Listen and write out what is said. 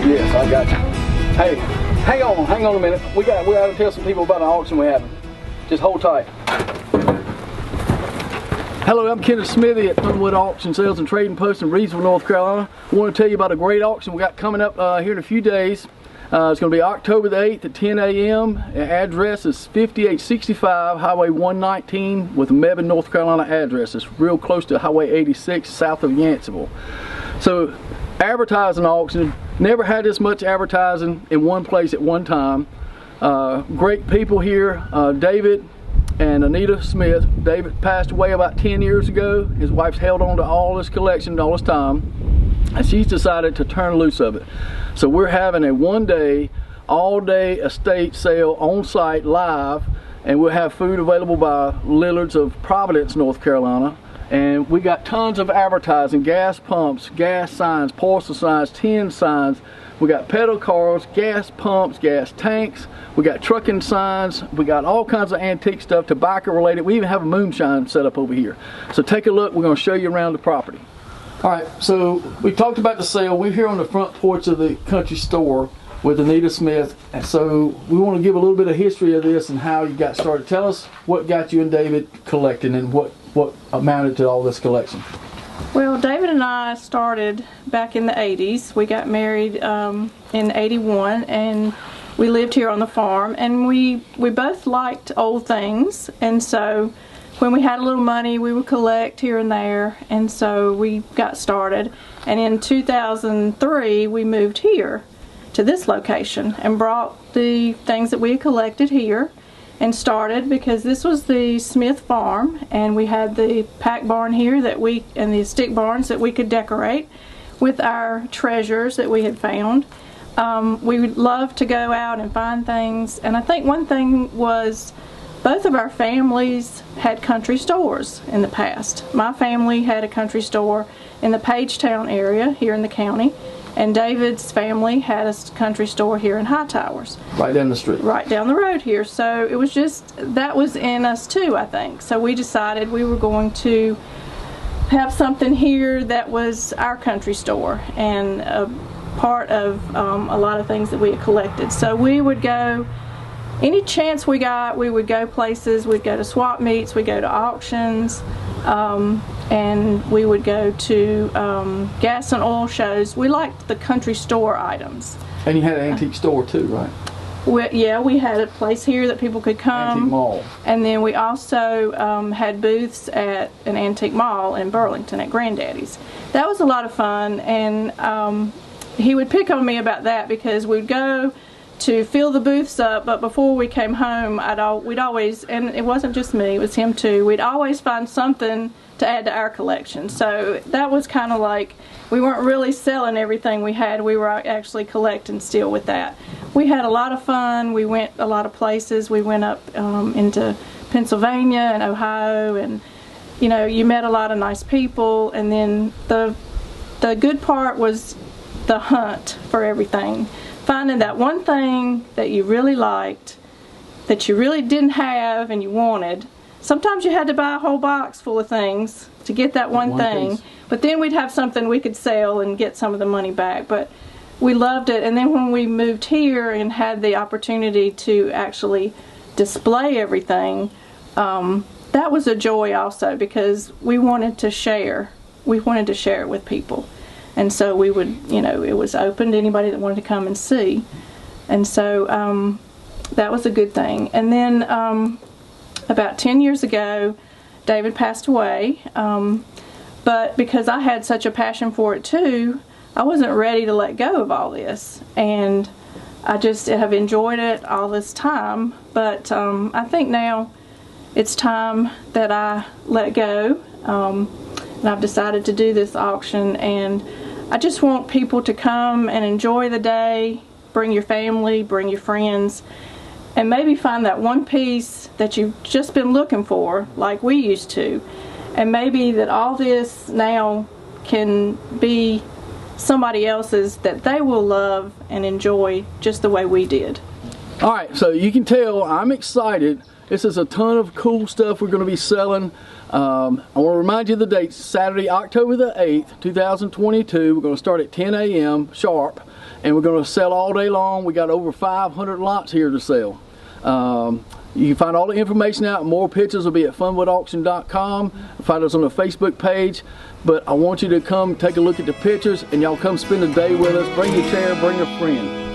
Yes, I got you. Hey, hang on a minute. We got to tell some people about an auction we're having. Just hold tight. Hello, I'm Kenneth Smithy at Thunderwood Auction Sales and Trading Post in Reedsville, North Carolina. I want to tell you about a great auction we got coming up here in a few days. It's going to be October the 8th at 10 a.m. The address is 5865 Highway 119 with a Mebane, North Carolina address. It's real close to Highway 86 south of Yanceyville. So, advertising auction, never had this much advertising in one place at one time. Great people here, David and Anita Smith. David passed away about 10 years ago. His wife's held on to all this collection all this time, and she's decided to turn loose of it. So we're having a one-day, all-day estate sale on site live, and we'll have food available by Lillard's of Providence, North Carolina. And we got tons of advertising, gas pumps, gas signs, porcelain signs, tin signs. We got pedal cars, gas pumps, gas tanks. We got trucking signs. We got all kinds of antique stuff, tobacco related. We even have a moonshine set up over here. So take a look. We're going to show you around the property. All right, so we talked about the sale. We're here on the front porch of the country store with Anita Smith. And so we want to give a little bit of history of this and how you got started. Tell us what got you and David collecting and what amounted to all this collection. Well, David and I started back in the 80s. We got married in 81, and we lived here on the farm, and we both liked old things, and so when we had a little money we would collect here and there, and so we got started. And in 2003 we moved here to this location and brought the things that we had collected here and started, because this was the Smith farm, and we had the pack barn here and the stick barns that we could decorate with our treasures that we had found. We would love to go out and find things, and I think one thing was both of our families had country stores in the past. My family had a country store in the Pagetown area here in the county, and David's family had a country store here in High Towers. Right down the street. Right down the road here. So it was just, that was in us too, I think. So we decided we were going to have something here that was our country store and a part of a lot of things that we had collected. So we would go, any chance we got, we would go places. We'd go to swap meets, we'd go to auctions, and we would go to gas and oil shows. We liked the country store items. And you had an antique store too, right? We had a place here that people could come. Antique mall. And then we also had booths at an antique mall in Burlington at Granddaddy's. That was a lot of fun, and he would pick on me about that because we'd go to fill the booths up, but before we came home, we'd always, and it wasn't just me, it was him too, we'd always find something to add to our collection. So that was kind of like, we weren't really selling everything we had, we were actually collecting still with that. We had a lot of fun. We went a lot of places. We went up into Pennsylvania and Ohio, and you met a lot of nice people. And then the good part was the hunt for everything. Finding that one thing that you really liked, that you really didn't have and you wanted. Sometimes you had to buy a whole box full of things to get that one thing, but then we'd have something we could sell and get some of the money back. But we loved it. And then when we moved here and had the opportunity to actually display everything, that was a joy also, because we wanted to share. We wanted to share it with people. And so we would, it was open to anybody that wanted to come and see. And so that was a good thing. And then about 10 years ago, David passed away. But because I had such a passion for it too, I wasn't ready to let go of all this. And I just have enjoyed it all this time. But I think now it's time that I let go. And I've decided to do this auction, and I just want people to come and enjoy the day. Bring your family, bring your friends, and maybe find that one piece that you've just been looking for, like we used to. And maybe that all this now can be somebody else's, that they will love and enjoy just the way we did. All right, so you can tell I'm excited. This is a ton of cool stuff we're going to be selling. I want to remind you of the dates. Saturday, October the 8th, 2022. We're going to start at 10 a.m. sharp. and we're going to sell all day long. We got over 500 lots here to sell. You can find all the information out. More pictures will be at funwoodauction.com. Find us on the Facebook page. But I want you to come take a look at the pictures, and y'all come spend a day with us. Bring your chair, bring a friend.